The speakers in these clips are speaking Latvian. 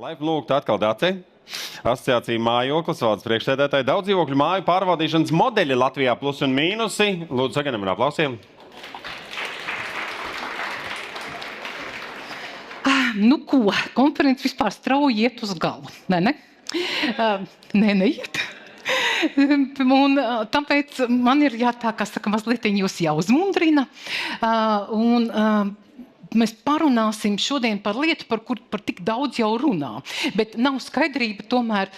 Laipni lūgta atkal Dace. Asociācija Mājoklis valdes priekšsēdētāji daudz dzīvokļu māju pārvaldīšanas modeļi Latvijā plus un mīnusi. Lūdzu, sagaidām ar aplausiem. Nu ko, konferences vispār strauji iet uz galu, ne? Neiet. Un tāpēc man ir tā, kā saka, mazliet jūs jāuzmundrina. Mēs parunāsim šodien par lietu, par tik daudz jau runā, bet nav skaidrība tomēr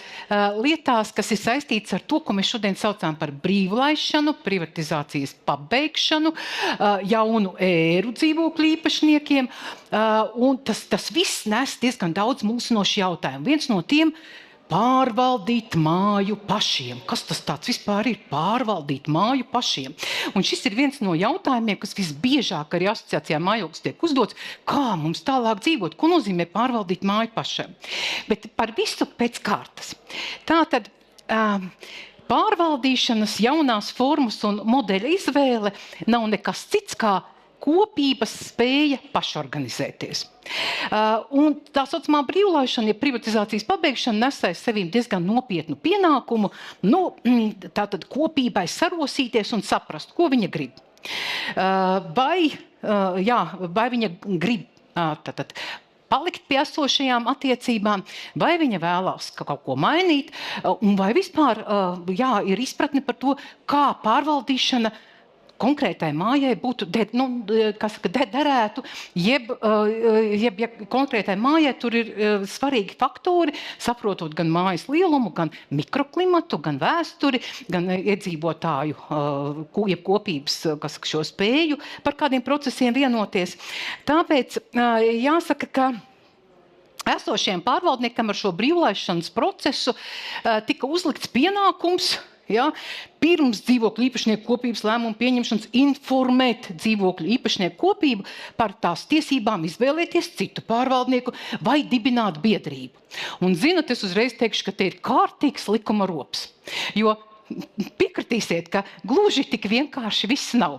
lietās, kas ir saistīts ar to, ko mēs šodien saucām par brīvlaišanu, privatizācijas pabeigšanu, jaunu ēru dzīvokļu īpašniekiem, un tas viss nes diezgan daudz mulsinošu jautājumu. Viens no tiem pārvaldīt māju pašiem. Kas tas tāds vispār ir? Pārvaldīt māju pašiem. Un šis ir viens no jautājumiem, kas visbiežāk arī asociācijā Mājoklis tiek uzdots. Kā mums tālāk dzīvot? Ko nozīmē pārvaldīt māju pašiem? Bet par visu pēc kārtas. Tātad pārvaldīšanas jaunās formas un modeļa izvēle nav nekas cits kā kopības spēja pašorganizēties. Un tā saucamā brīvlaišana, ja privatizācijas pabeigšana nesais sevīm diezgan nopietnu pienākumu, tātad kopībai sarosīties un saprast, ko viņa grib. Vai viņa grib palikt pie esošajām attiecībām, vai viņa vēlās kaut ko mainīt, un vai vispār ir izpratne par to, kā pārvaldīšana konkrētai mājai būtu derētu, jeb ja konkrētai mājai tur ir svarīgi faktori, saprotot gan mājas lielumu, gan mikroklimatu, gan vēsturi, gan iedzīvotāju, jeb kopības šo spēju par kādiem procesiem vienoties. Tāpēc jāsaka, ka esošajiem pārvaldniekam ar šo brīvlaišanas procesu tika uzlikts pienākums, pirms dzīvokļu īpašnieku kopības lēmumu pieņemšanas informēt dzīvokļu īpašnieku kopību par tās tiesībām izvēlēties citu pārvaldnieku vai dibināt biedrību. Un zinat, es uzreiz teikšu, ka te ir kārtīgs likuma rops, jo piekritīsiet, ka gluži tik vienkārši viss nav.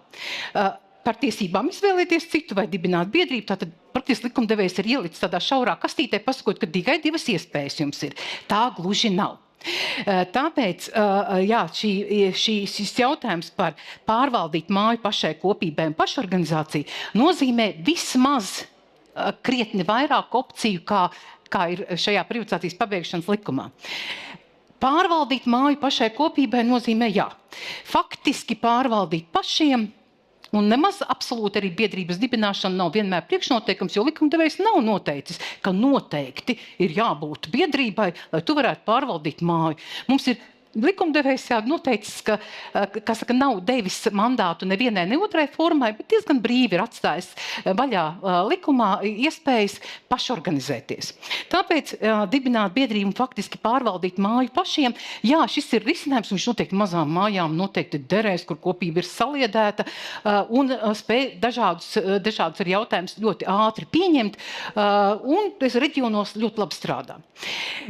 Par tiesībām izvēlēties citu vai dibināt biedrību, tātad praktiski likumdevējs ir ielicis tādā šaurā kastītē, pasakot, ka tikai divas iespējas jums ir. Tā gluži nav. Tāpēc šis jautājums par pārvaldīt māju pašai kopībai un pašorganizāciju nozīmē vismaz krietni vairāk opciju, kā ir šajā privatizācijas pabeigšanas likumā. Pārvaldīt māju pašai kopībai nozīmē faktiski pārvaldīt pašiem, un nemaz absolūti arī biedrības dibināšana nav vienmēr priekšnoteikums, jo likumdevējs nav noteicis, ka noteikti ir jābūt biedrībai, lai tu varētu pārvaldīt māju. Mums ir likumdevējs noteicis, ka nav devis mandātu nevienai, ne otrai formai, bet diezgan brīvi ir atstājis vaļā likumā iespējas pašorganizēties. Tāpēc dibināt biedrību un faktiski pārvaldīt māju pašiem, šis ir risinājums, viņš noteikti mazām mājām noteikti derēs, kur kopība ir saliedēta un spēj dažādus ar jautājumus ļoti ātri pieņemt un reģionos ļoti labi strādā.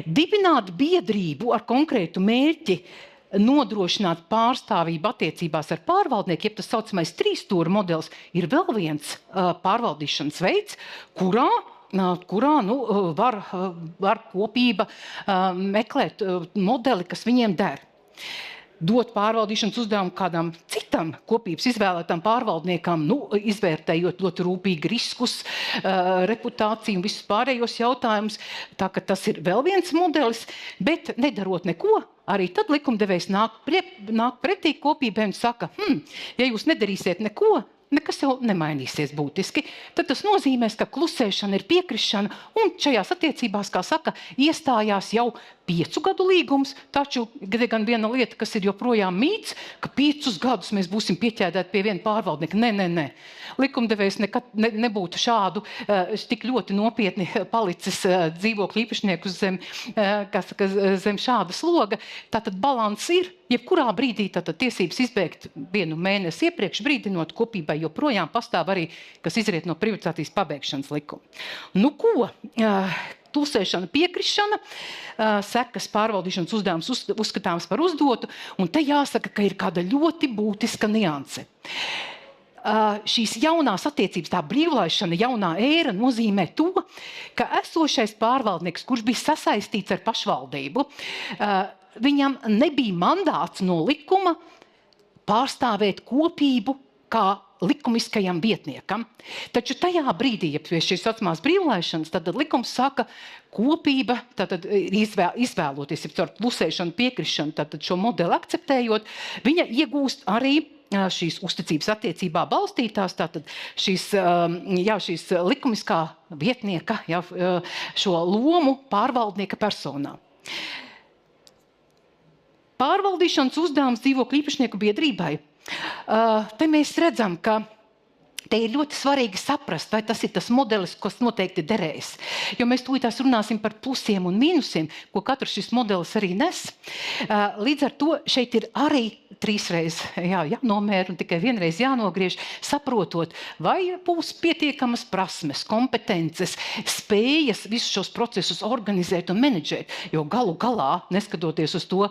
Dibināt biedrību ar konkrētu mērķi nodrošināt pārstāvību attiecībās ar pārvaldnieku, jeb tas saucamais trīsstūra modelis, ir vēl viens pārvaldīšanas veids, kurā var kopība meklēt modeli, kas viņiem der. Dot pārvaldīšanas uzdevumu kādam citam kopības izvēlētam pārvaldniekam, izvērtējot ļoti rūpīgi riskus, reputāciju un visus pārējos jautājumus. Tā ka tas ir vēl viens modelis, bet nedarot neko, arī tad likumdevējs nāk pretī kopībai un saka, ja jūs nedarīsiet neko, nekas jau nemainīsies būtiski. Tad tas nozīmēs, ka klusēšana ir piekrišana un šajās attiecībās, kā saka, iestājās jau 5 gadu līgums, taču gan viena lieta, kas ir joprojām mīts, ka 5 gadus mēs būsim pieķēdēti pie viena pārvaldnieka. Nē. Likumdevējs nekad nebūtu šādu tik ļoti nopietni palicis dzīvokļu īpašnieku zem šāda sloga. Tātad balans ir, jebkurā brīdī tiesības izbeigt 1 mēnesi iepriekš, brīdinot kopībai joprojām pastāv arī, kas izriet no privatizācijas pabeigšanas likuma. Ko? Klusēšana, piekrišana, sekas pārvaldīšanas uzdevums uzskatāms par uzdotu, un te jāsaka, ka ir kāda ļoti būtiska nianse. šīs jaunās attiecības, tā brīvlaišana, jaunā ēra nozīmē to, ka esošais pārvaldnieks, kurš bija sasaistīts ar pašvaldību, viņam nebija mandāts no likuma pārstāvēt kopību kā likumiskajam vietniekam. Taču tajā brīdī, ja pie šīs saucamās brīvlaišanas, tad likums saka, kopība, tad izvēloties, ja caur klusēšanu, piekrišanu, tad šo modeli akceptējot, viņa iegūst arī šīs uzticības attiecībā balstītās, tātad šīs likumiskā vietnieka, šo lomu pārvaldnieka personā. Pārvaldīšanas uzdevums dzīvokļu īpašnieku biedrībai. Te mēs redzam, ka te ir ļoti svarīgi saprast, vai tas ir tas modelis, kas noteikti derēs. Jo mēs tūlītās runāsim par plusiem un mīnusiem, ko katrs šis modelis arī nes. Līdz ar to šeit ir arī 3 reizes jānomēra un tikai 1 reize jānogriež, saprotot, vai būs pietiekamas prasmes, kompetences, spējas visus šos procesus organizēt un menedžēt. Jo galu galā, neskatoties uz to,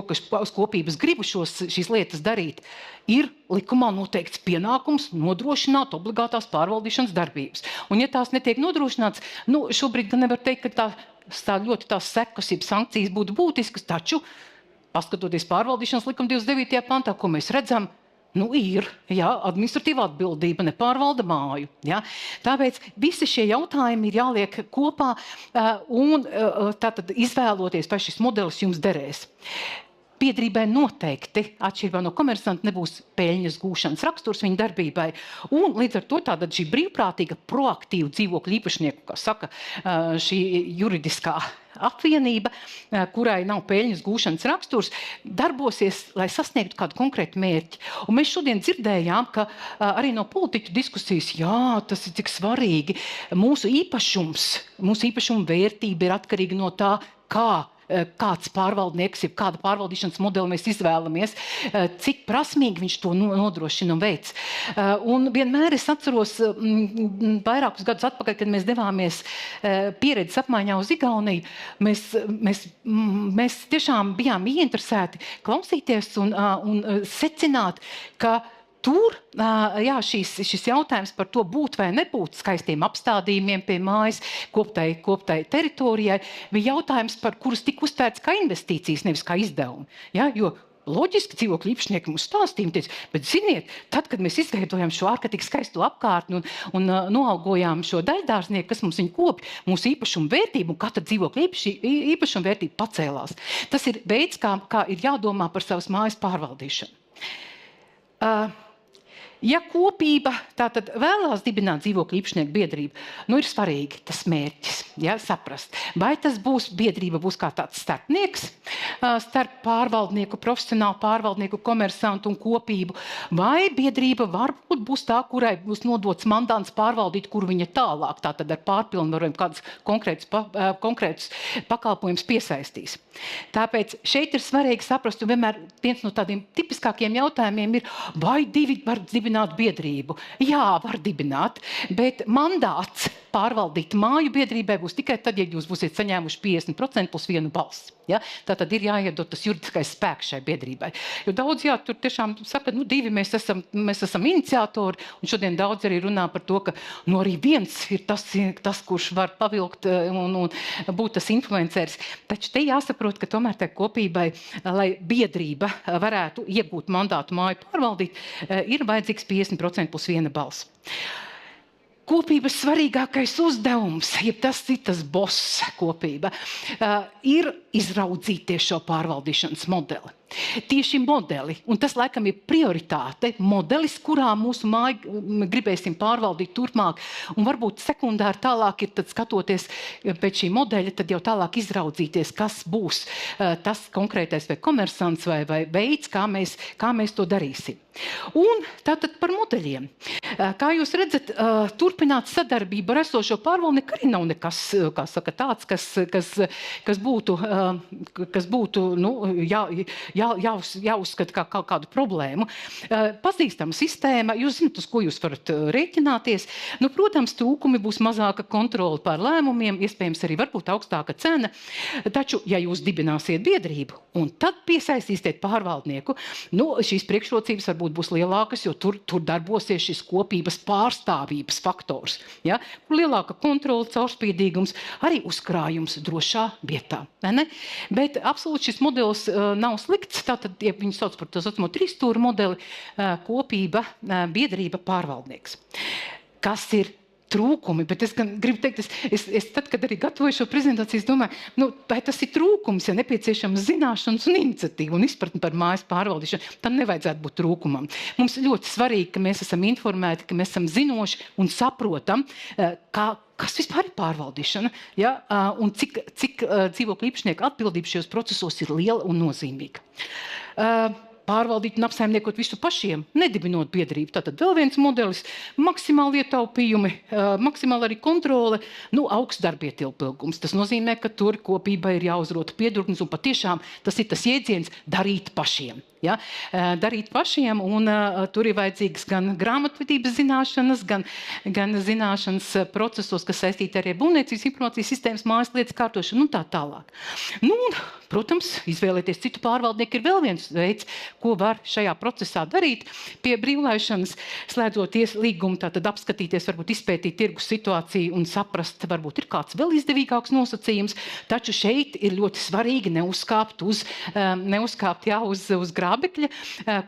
ka uz kopības gribu šīs lietas darīt, ir likumā noteikts pienākums nodrošināt obligātās pārvaldīšanas darbības. Un ja tās netiek nodrošināts, šobrīd gan nevar teikt, ka tās sekas, jeb sankcijas būtu būtiskas, taču, paskatoties pārvaldīšanas likuma 29. pantā, ko mēs redzam, ir administratīva atbildība, nepārvalda māju. Tāpēc visi šie jautājumi ir jāliek kopā un tātad izvēloties, vai šis modelis jums derēs. Biedrībai noteikti, atšķirībā no komersanta, nebūs peļņas gūšanas raksturs viņa darbībai. Un līdz ar to tātad šī brīvprātīga, proaktīva dzīvokļu īpašnieku, kā saka šī juridiskā apvienība, kurai nav peļņas gūšanas raksturs, darbosies, lai sasniegtu kādu konkrētu mērķi. Un mēs šodien dzirdējām, ka arī no politiķu diskusijas, tas ir cik svarīgi. Mūsu īpašuma vērtība ir atkarīga no tā, kāds pārvaldnieks, kāda pārvaldīšanas modeli mēs izvēlamies, cik prasmīgi viņš to nodrošina un veic. Un vienmēr es atceros vairākus gadus atpakaļ, kad mēs devāmies pieredzes apmaiņā uz Igauniju, mēs tiešām bijām ieinteresēti klausīties un secināt, ka tur šis jautājums par to būt vai nebūt skaistiem apstādījumiem pie mājas, koptai teritorijai, bija jautājums, par kurus tika uztvērts kā investīcijas, nevis kā izdevumi. Jo loģiski dzīvokļu īpašnieki mums stāstīja, bet ziniet, tad, kad mēs izveidojām šo ārkārtīgi skaisto apkārtni un noalgojām šo daļdārznieku, kas mums viņu kopi, mūsu īpašuma vērtību un katra dzīvokļa īpašuma vērtība pacēlās. Tas ir veids, kā ir jādomā par savas mājas pārvaldīšanu. Ja kopība tātad vēlās dibināt dzīvokļu īpašnieku biedrību, ir svarīgi tas mērķis, saprast. Vai tas biedrība būs kā tāds starpnieks starp pārvaldnieku, profesionālu pārvaldnieku, komersantu un kopību, vai biedrība varbūt būs tā, kurai būs nodots mandāts pārvaldīt, kur viņa tālāk, tātad ar pārpilnvarojumu kādus konkrētus pakalpojumus piesaistīs. Tāpēc šeit ir svarīgi saprast, un vienmēr viens no tādiem tipiskākiem jautājumiem ir, vai divi var dibināt biedrību? Jā, var dibināt, bet mandāts pārvaldīt māju biedrībai būs tikai tad, ja jūs būsiet saņēmuši 50% plus 1 balss. Tātad ir jāiedod tas juridiskais spēks šai biedrībai. Jo daudz, tur tiešām saka, 2 mēs esam iniciatori, un šodien daudz arī runā par to, ka arī viens ir tas, kurš var pavilkt un būt tas influenceris. Taču te jāsaprot, ka tomēr tai kopībai, lai biedrība varētu iegūt mandātu māju pārvaldīt, ir vajadzīgs 50% plus 1 balss. Kopības svarīgākais uzdevums, ja tas ir tas boss kopība, ir izraudzīties šo pārvaldīšanas modeli. Tieši modeli, un tas laikam ir prioritāte, modelis, kurā mūsu māju gribēsim pārvaldīt turpmāk, un varbūt sekundāri tālāk ir tad skatoties pēc šī modeļa, tad jau tālāk izraudzīties, kas būs tas konkrētais vai komersants vai veids, kā mēs to darīsim. Un tātad par modeļiem. Kā jūs redzat, turpināt sadarbību ar esošo pārvaldnieku arī nav nekas, kā saka, tāds, kas būtu jāuzskata kā kaut kādu problēmu. Pazīstama sistēma, jūs zināt, uz ko jūs varat rēķināties. Nu, protams, trūkumi būs mazāka kontrole pār lēmumiem, iespējams arī varbūt augstāka cena. Taču, ja jūs dibināsiet biedrību un tad piesaistīsiet pārvaldnieku, nu, šīs priekšrocības varbūt būs lielākas, jo tur darbosies šis kopības pārstāvības faktors. Ja? Lielāka kontrole, caurspīdīgums, arī uzkrājums drošā vietā. Ne? Bet absolūti šis modelis nav slikts. Tātad, ja viņi sauc par to saucamo trīsstūra modeli, kopība, biedrība, pārvaldnieks. Kas ir trūkumi? Bet es gribu teikt, es tad, kad arī gatavoju šo prezentāciju, es domāju, nu, vai tas ir trūkums, ja nepieciešams zināšanas un iniciatīva un izpratni par mājas pārvaldīšanu, tam nevajadzētu būt trūkumam. Mums ļoti svarīgi, ka mēs esam informēti, ka mēs esam zinoši un saprotam, kas vispār ir pārvaldīšana, ja? Un cik dzīvokļu īpašnieku atbildība šajos procesos ir liela un nozīmīga. Pārvaldīt un apsaimniekot visu pašiem, nedibinot biedrību. Tātad vēl viens modelis, maksimāli ietaupījumi, maksimāli arī kontrole, nu, augsts darbietilpilgums. Tas nozīmē, ka tur kopībai ir jāuzrota piedurknes un patiešām tas ir tas jēdziens darīt pašiem. Ja? Darīt pašiem, un tur ir vajadzīgas gan grāmatvedības zināšanas, gan zināšanas procesos, kas saistīti arī ar būvniecības informācijas sistēmas mājas lietas kārtošanu un tā tālāk. Nu, un, protams, izvēlēties citu pārvaldnieku ir vēl viens veids, ko var šajā procesā darīt. Pie brīvlaišanas slēdzot līgumu, tātad apskatīties, varbūt izpētīt tirgus situāciju un saprast, varbūt ir kāds vēl izdevīgāks nosacījums, taču šeit ir ļoti svarīgi neuzkāpt uz grābekļa,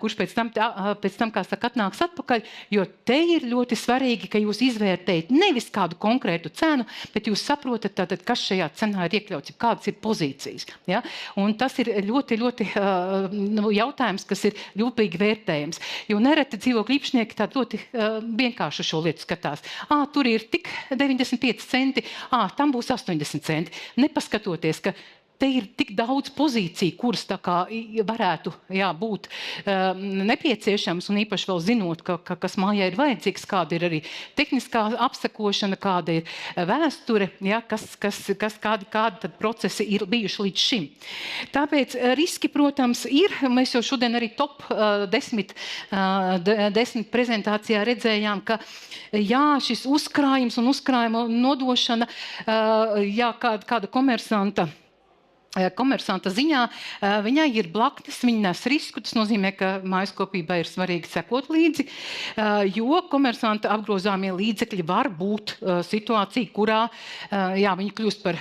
kurš pēc tam, kā saka, atnāks atpakaļ, jo te ir ļoti svarīgi, ka jūs izvērtējat nevis kādu konkrētu cenu, bet jūs saprotat, tātad, kas šajā cenā ir iekļauts, kādas ir pozīcijas. Ja? Un tas ir ļoti jautājums, kas ir ļūpīgi vērtējams. Jo nereti dzīvokļu īpašnieki tā ļoti vienkārši šo lietu skatās. Tur ir tik 95 centi, tam būs 80 centi. Nepaskatoties, ka te ir tik daudz pozīciju, kuras tā kā varētu būt nepieciešams, un īpaši vēl zinot, kas mājai ir vajadzīgs, kāda ir arī tehniskā apsekošana, kāda ir vēsture, kādi tad procesi ir bijuši līdz šim. Tāpēc riski, protams, ir. Mēs jau šodien arī top 10 prezentācijā redzējām, ka šis uzkrājums un uzkrājuma nodošana, kāda komersanta ziņā, viņai ir blaknes, viņa nes risku. Tas nozīmē, ka mājaskopībai ir svarīgi sekot līdzi, jo komersanta apgrozāmie līdzekļi var būt situācija, kurā viņi kļūst par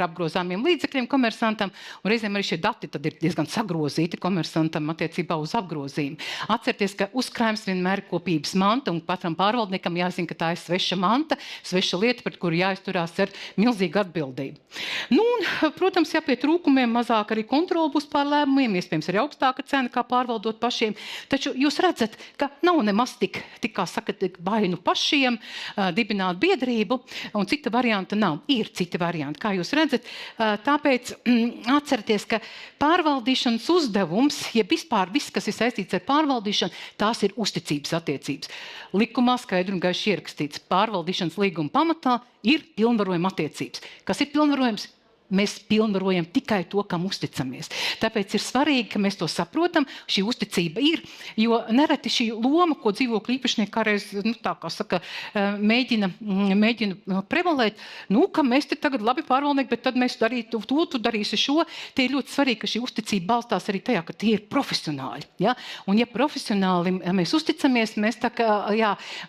apgrozāmiem līdzekļiem komersantam, un reizēm arī šie dati tad ir diezgan sagrozīti komersantam attiecībā uz apgrozījumu. Atcerieties, ka uzkrājums vienmēr ir kopības manta, un katram pārvaldniekam jāzina, ka tā ir sveša manta, sveša lieta, pret kuru jāizturās ar milzīgu atbildību. Nu, un, protams, pie trūkumiem mazāk arī kontrole būs pār lēmumiem, iespējams arī augstāka cena, kā pārvaldot pašiem. Taču jūs redzat, ka nav nemaz tik kā saka, bainu pašiem dibināt biedrību, un cita varianta nav. Ir citi varianti, kā jūs redzat. Tāpēc atcerieties, ka pārvaldīšanas uzdevums, ja vispār viss, kas ir saistīts ar pārvaldīšanu, tās ir uzticības attiecības. Likumā skaidri un gaiši ierakstīts, pārvaldīšanas līguma pamatā ir pilnvarojuma attiecības. Kas ir pilnvarojums? Mēs pilnvarojam tikai to, kam uzticamies. Tāpēc ir svarīgi, ka mēs to saprotam, šī uzticība ir, jo nereti šī loma, ko dzīvokļu īpašnieki kādreiz, mēģina prevalēt, ka mēs te tagad labi pārvaldnieki, bet tad mēs darītu to, tu darīsi šo. Te ir ļoti svarīgi, ka šī uzticība balstās arī tajā, ka tie ir profesionāļi. Ja? Un ja profesionāli mēs uzticamies, mēs tā kā,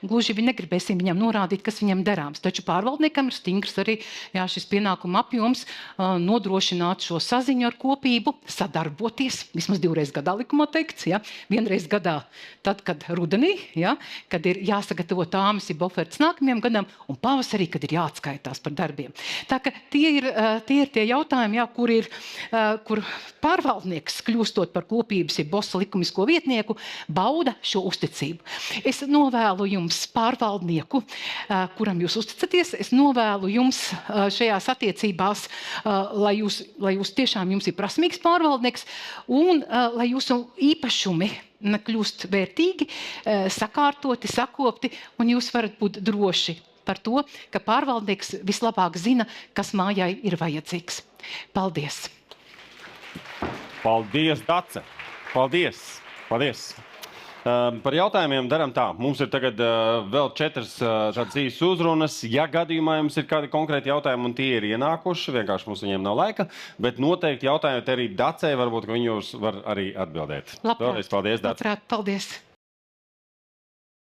gluži negribēsim viņam norādīt, kas viņam darāms. Taču pārvaldniekam ir stingrs arī šis pienākuma apjoms, nodrošināt šo saziņu ar kopību, sadarboties, vismaz 2 reizes gadā likumā teikts, vienreiz gadā, tad, kad rudenī, kad ir jāsagatavo tāmas, ofertas nākamajam gadam, un pavasarī, kad ir jāatskaitās par darbiem. Tā ka tie ir tie jautājumi, kur pārvaldnieks, kļūstot par kopības, bosa likumisko vietnieku, bauda šo uzticību. Es novēlu jums pārvaldnieku, kuram jūs uzticaties, es novēlu jums šajās attiecībās, lai jūs tiešām jums ir prasmīgs pārvaldnieks un lai jūsu īpašumi kļūst vērtīgi, sakārtoti, sakopti, un jūs varat būt droši par to, ka pārvaldnieks vislabāk zina, kas mājai ir vajadzīgs. Paldies! Paldies, Dace! Paldies! Paldies! Par jautājumiem darām tā. Mums ir tagad vēl 4 tādas īsas uzrunas. Ja gadījumā jums ir kādi konkrēti jautājumi un tie ir ienākuši, vienkārši mums viņiem nav laika, bet noteikti jautājumi arī Dacei, varbūt, ka viņi jūs var arī atbildēt. Labprāt. Vēlreiz paldies, Dace. Labprāt, paldies!